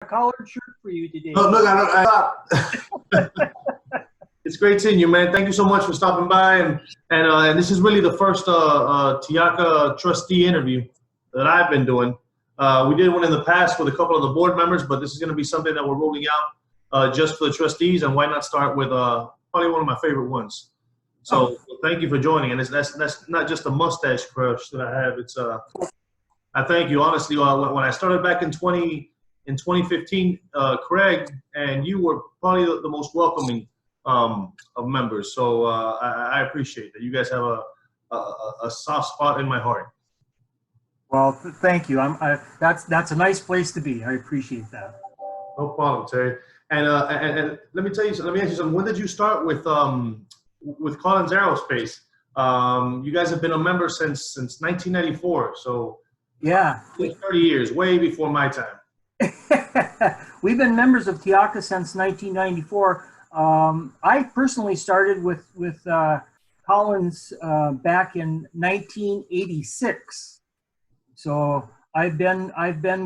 a collared shirt for you today. Oh, look, it's great seeing you, man. Thank you so much for stopping by. And this is really the first Tiaka trustee interview that I've been doing. We did one in the past with a couple of the board members, but this is going to be something that we're rolling out just for the trustees. And why not start with probably one of my favorite ones. So thank you for joining. And that's not just a mustache crush that I have. It's I thank you honestly. When I started back in 2015, Craig, and you were probably the most welcoming of members. So I appreciate that. You guys have a soft spot in my heart. Well, thank you. That's a nice place to be. I appreciate that. No problem, Terry. And let me tell you. Let me ask you something. When did you start with Collins Aerospace? You guys have been a member since 1994. So yeah, 30 years, way before my time. We've been members of Tiaka since 1994. I personally started with Collins back in 1986. So I've been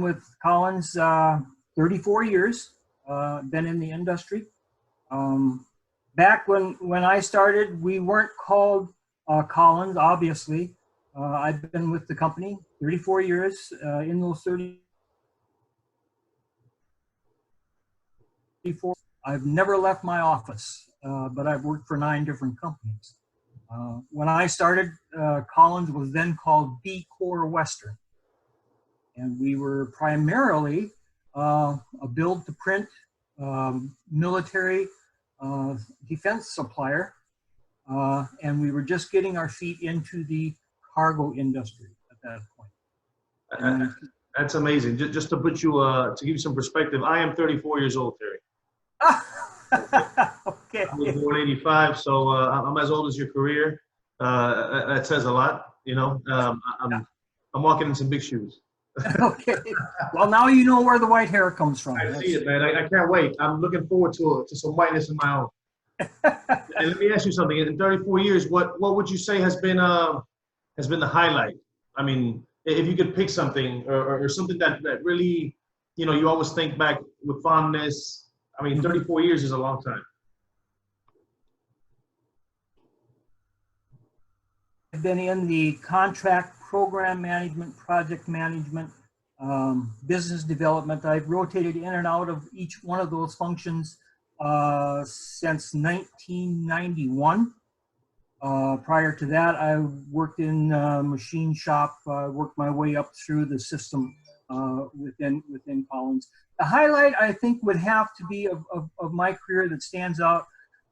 with Collins 34 years. Been in the industry. Back when I started, we weren't called Collins, obviously. I've been with the company 34 years. In those 34, I've never left my office, but I've worked for 9 different companies. When I started, Collins was then called B Corps Western. And we were primarily a build-to-print military defense supplier, and we were just getting our feet into the cargo industry at that point. That's amazing. Just to put you, to give you some perspective, I am 34 years old, Terry. Okay. I was born in '85, so I'm as old as your career. That says a lot, you know. I'm walking in some big shoes. Okay. Well, now you know where the white hair comes from. I see it, man. I can't wait. I'm looking forward to some whiteness in my own. And let me ask you something. In 34 years, what would you say has been the highlight? I mean, if you could pick something or something that really, you know, you always think back with fondness. I mean, 34 years is a long time. I've been in the contract program management, project management, business development. I've rotated in and out of each one of those functions since 1991. Prior to that, I worked in machine shop, worked my way up through the system within Collins. The highlight, I think, would have to be of my career that stands out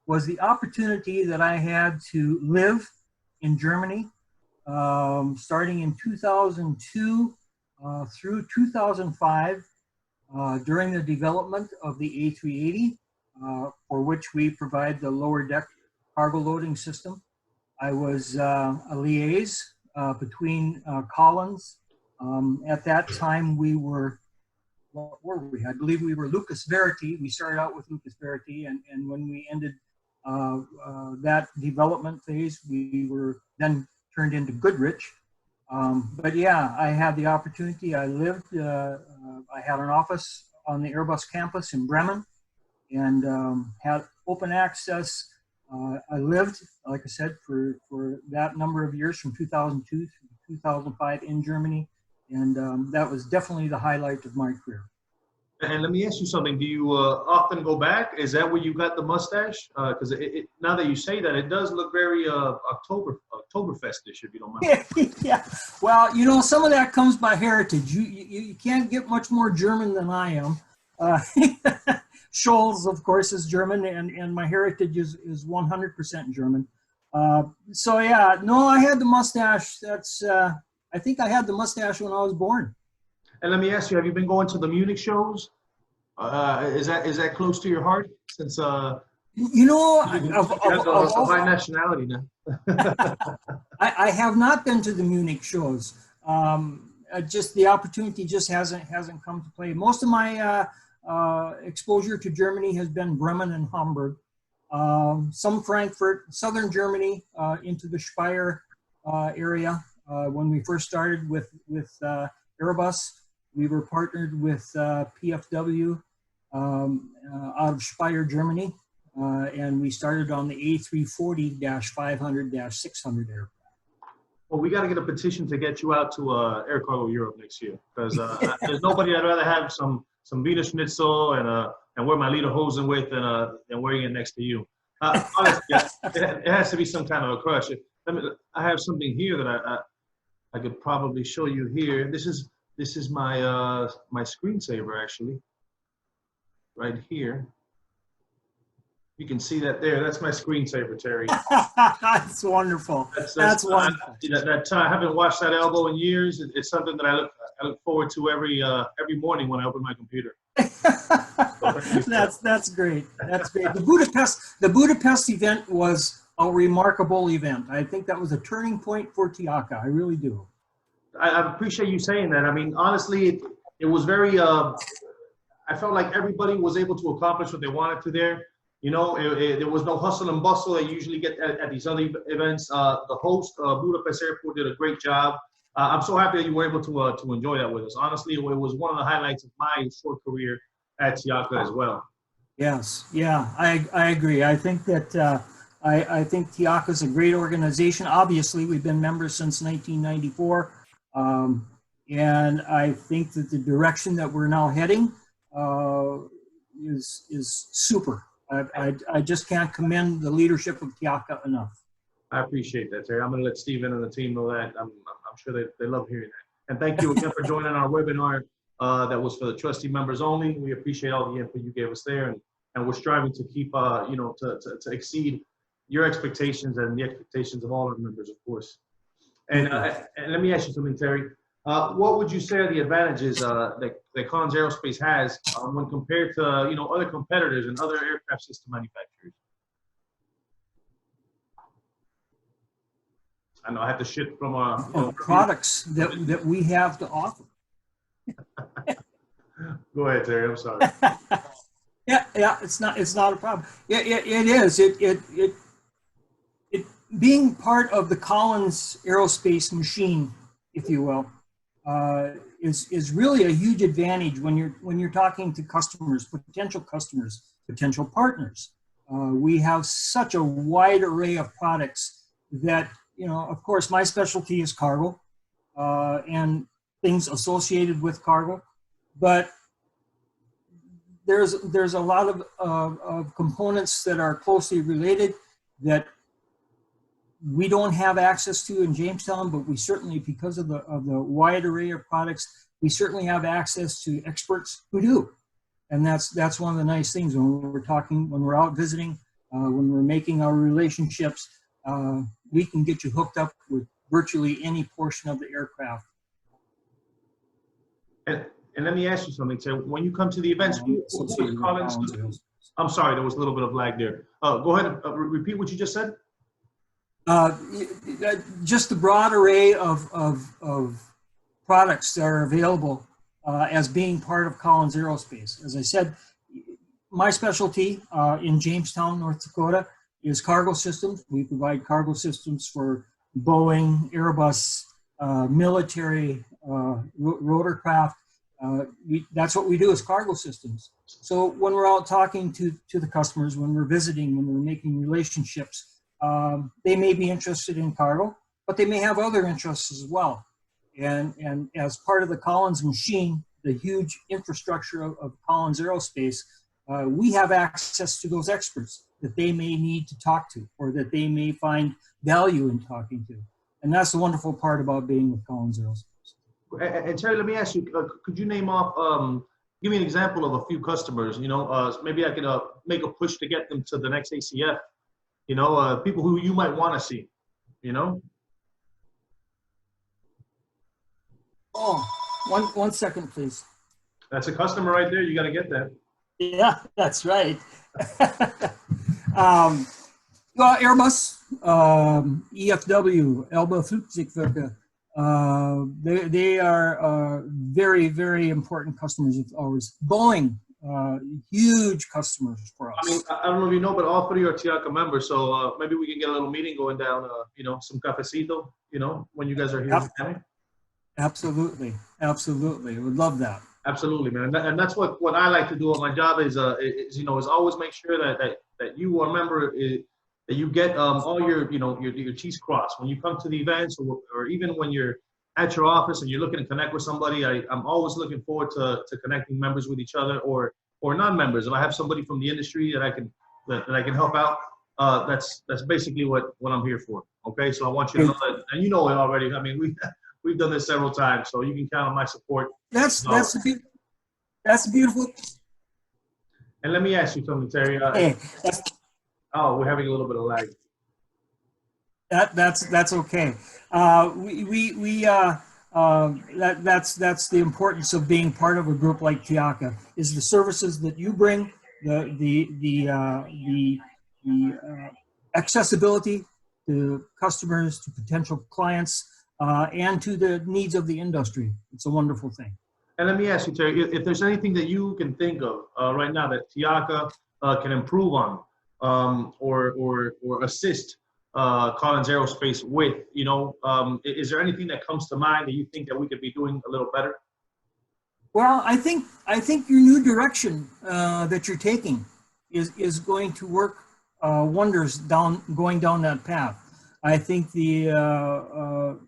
was the opportunity that I had to live in Germany, starting in 2002 through 2005, during the development of the A380, for which we provide the lower deck cargo loading system. I was a liaison between Collins. At that time, we were, what were we? I believe we were Lucas Verity. We started out with Lucas Verity, and when we ended that development phase, we were then turned into Goodrich. But yeah, I had the opportunity. I lived, I had an office on the Airbus campus in Bremen and had open access. I lived, like I said, for that number of years from 2002 to 2005 in Germany. And that was definitely the highlight of my career. And let me ask you something. Do you often go back? Is that where you got the mustache? Because now that you say that, it does look very Oktoberfest-ish, if you don't mind. Yeah. Well, you know, some of that comes by heritage. You can't get much more German than I am. Schultz, of course, is German, and my heritage is 100% German. So yeah, no, I had the mustache. That's I think I had the mustache when I was born. And let me ask you, have you been going to the Munich shows? Is that close to your heart? Since you know, of high nationality now. I have not been to the Munich shows. Just the opportunity just hasn't come to play. Most of my exposure to Germany has been Bremen and Hamburg. Some Frankfurt, southern Germany, into the Speyer area when we first started with Airbus. We were partnered with PFW out of Speyer, Germany, and we started on the A340-500-600 aircraft. Well, we got to get a petition to get you out to Air Cargo Europe next year, because there's nobody I'd rather have some Wiener Schnitzel and wear my lederhosen with than wearing it next to you. Honestly, it has to be some kind of a crush. I have something here that I could probably show you here. This is my my screensaver, actually, right here. You can see that there. That's my screensaver, Terry. That's wonderful. That's wonderful. I haven't washed that elbow in years. It's something that I look forward to every morning when I open my computer. That's great. That's great. The Budapest event was a remarkable event. I think that was a turning point for Tiaka. I really do. I appreciate you saying that. I mean, honestly, it was very. I felt like everybody was able to accomplish what they wanted to there. You know, there was no hustle and bustle that you usually get at these other events. The host, Budapest Airport, did a great job. I'm so happy that you were able to enjoy that with us. Honestly, it was one of the highlights of my short career at Tiaka as well. Yes, yeah, I agree. I think that I think Tiaka is a great organization. Obviously, we've been members since 1994, and I think that the direction that we're now heading is super. I just can't commend the leadership of Tiaka enough. I appreciate that, Terry. I'm going to let Steven and the team know that. I'm sure they love hearing that. And thank you again for joining our webinar that was for the trustee members only. We appreciate all the input you gave us there, and we're striving to keep, you know, to exceed your expectations and the expectations of all our members, of course. And let me ask you something, Terry. What would you say are the advantages that Collins Aerospace has when compared to other competitors and other aircraft system manufacturers? I know I have to shift from products that we have to offer. Go ahead, Terry. I'm sorry. Yeah, it's not a problem. It is. It being part of the Collins Aerospace machine, if you will, is really a huge advantage when you're talking to customers, potential partners. We have such a wide array of products that, of course, my specialty is cargo and things associated with cargo, but there's a lot of components that are closely related that we don't have access to in Jamestown, but we certainly, because of the wide array of products, we certainly have access to experts who do. And that's one of the nice things when we're out visiting, when we're making our relationships, we can get you hooked up with virtually any portion of the aircraft. And let me ask you something, Terry. When you come to the events, I'm sorry, there was a little bit of lag there. Go ahead and repeat what you just said. Just the broad array of products that are available as being part of Collins Aerospace. As I said, my specialty in Jamestown, North Dakota, is cargo systems. We provide cargo systems for Boeing, Airbus, military, rotorcraft. That's what we do, is cargo systems. So when we're out talking to the customers, when we're visiting, when we're making relationships, they may be interested in cargo, but they may have other interests as well. And as part of the Collins machine, the huge infrastructure of Collins Aerospace, we have access to those experts that they may need to talk to, or that they may find value in talking to. And that's the wonderful part about being with Collins Aerospace. And Terry, let me ask you, could you name off, give me an example of a few customers, maybe I could make a push to get them to the next ACF. People who you might want to see, Oh, one second, please. That's a customer right there. You got to get that. Yeah, that's right. Well, Airbus, EFW, Elba Flugzeugwerke, they are very, very important customers of ours. Boeing, huge customers for us. I mean, I don't know if you know, but all three are Tiaka members, so maybe we can get a little meeting going down, some cafecito, when you guys are here. Yep. Absolutely. Absolutely. Would love that. Absolutely, man. And that's what I like to do at my job is always make sure that you are a member that you get all your T's crossed when you come to the events or even when you're at your office and you're looking to connect with somebody. I'm always looking forward to connecting members with each other or non-members. If I have somebody from the industry that I can help out, that's basically what I'm here for. Okay, so I want you to know that, and you know it already. I mean, we've done this several times, so you can count on my support. That's that's beautiful. And let me ask you something, Terry. Hey, Oh, we're having a little bit of lag. that's okay. That's the importance of being part of a group like Tiaka, is the services that you bring, the accessibility to customers, to potential clients, and to the needs of the industry. It's a wonderful thing. And let me ask you, Terry, if there's anything that you can think of right now that Tiaka can improve on or assist Collins Aerospace with, is there anything that comes to mind that you think that we could be doing a little better? Well, I think your new direction that you're taking is going to work wonders going down that path. I think the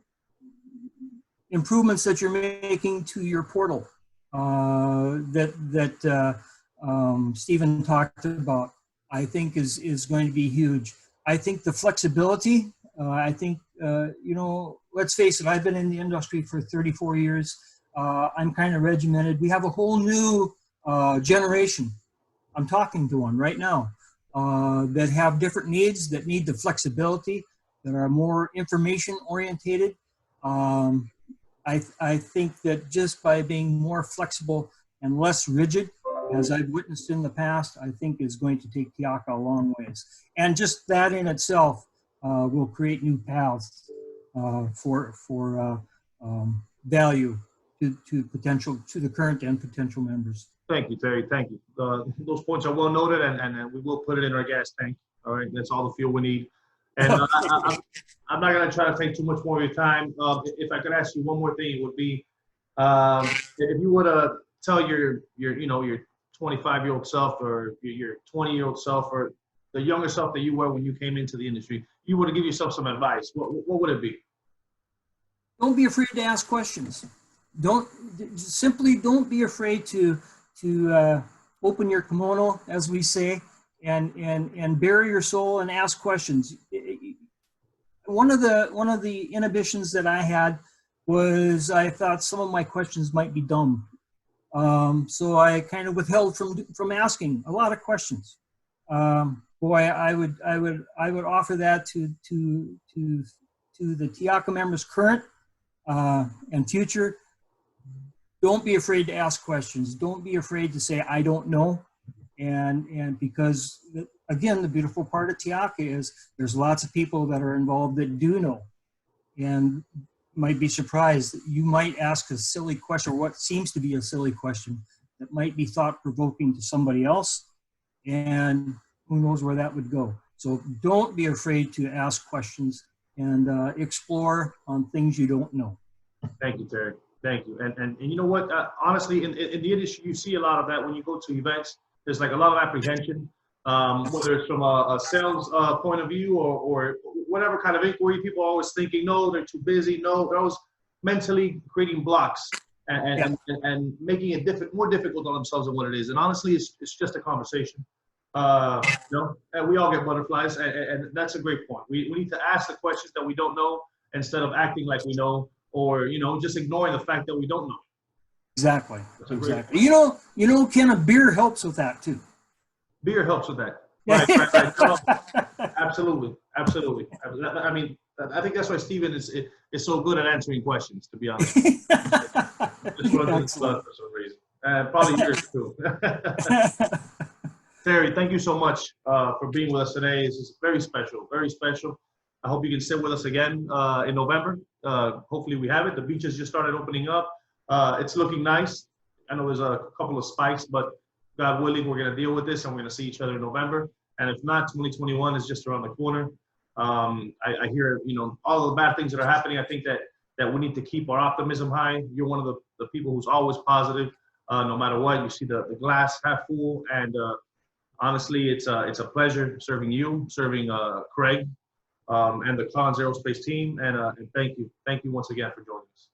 improvements that you're making to your portal that Stephen talked about, I think is going to be huge. I think the flexibility, let's face it, I've been in the industry for 34 years. I'm kind of regimented. We have a whole new generation. I'm talking to one right now that have different needs, that need the flexibility, that are more information orientated. I think that just by being more flexible and less rigid, as I've witnessed in the past, I think is going to take Tiaka a long ways. And just that in itself will create new paths for value to the current and potential members. Thank you, Terry. Thank you. Those points are well noted, and we will put it in our gas tank. All right, that's all the fuel we need. And I'm not going to try to take too much more of your time. If I could ask you one more thing, it would be if you were to tell your 25-year-old self or your 20-year-old self or the younger self that you were when you came into the industry, you were to give yourself some advice, what would it be? Don't be afraid to ask questions. Don't be afraid to open your kimono, as we say, and bare your soul and ask questions. One of the inhibitions that I had was I thought some of my questions might be dumb. So I kind of withheld from asking a lot of questions. Boy, I would offer that to the Tiaka members current and future. Don't be afraid to ask questions. Don't be afraid to say, I don't know. And because, again, the beautiful part of Tiaka is there's lots of people that are involved that do know. And might be surprised that you might ask a silly question, or what seems to be a silly question that might be thought-provoking to somebody else. And who knows where that would go. So don't be afraid to ask questions and explore on things you don't know. Thank you, Terry. Thank you. And you know what? Honestly, in the industry, you see a lot of that when you go to events. There's like a lot of apprehension, whether it's from a sales point of view or whatever kind of inquiry. People are always thinking, no, they're too busy. No, they're always mentally creating blocks and making it more difficult on themselves than what it is. And honestly, it's just a conversation. And we all get butterflies, and that's a great point. We need to ask the questions that we don't know instead of acting like we know, or just ignoring the fact that we don't know. Exactly. Exactly. Ken, a beer helps with that too. Beer helps with that. Right. No, absolutely. I mean, I think that's why Stephen is so good at answering questions, to be honest. Just for some reason. Probably yours too. Terry, thank you so much for being with us today. This is very special, very special. I hope you can sit with us again in November. Hopefully we have it. The beaches just started opening up. It's looking nice. I know there's a couple of spikes, but God willing, we're going to deal with this and we're going to see each other in November. And if not, 2021 is just around the corner. I hear, all the bad things that are happening. I think that that we need to keep our optimism high. You're one of the people who's always positive, no matter what. You see the glass half full, and honestly, it's a pleasure serving you, serving Craig, and the Collins Aerospace team. And thank you once again for joining us.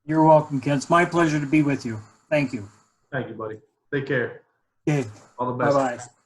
You're welcome, Ken. It's my pleasure to be with you. Thank you. Thank you, buddy. Take care. Okay. All the best. Bye-bye.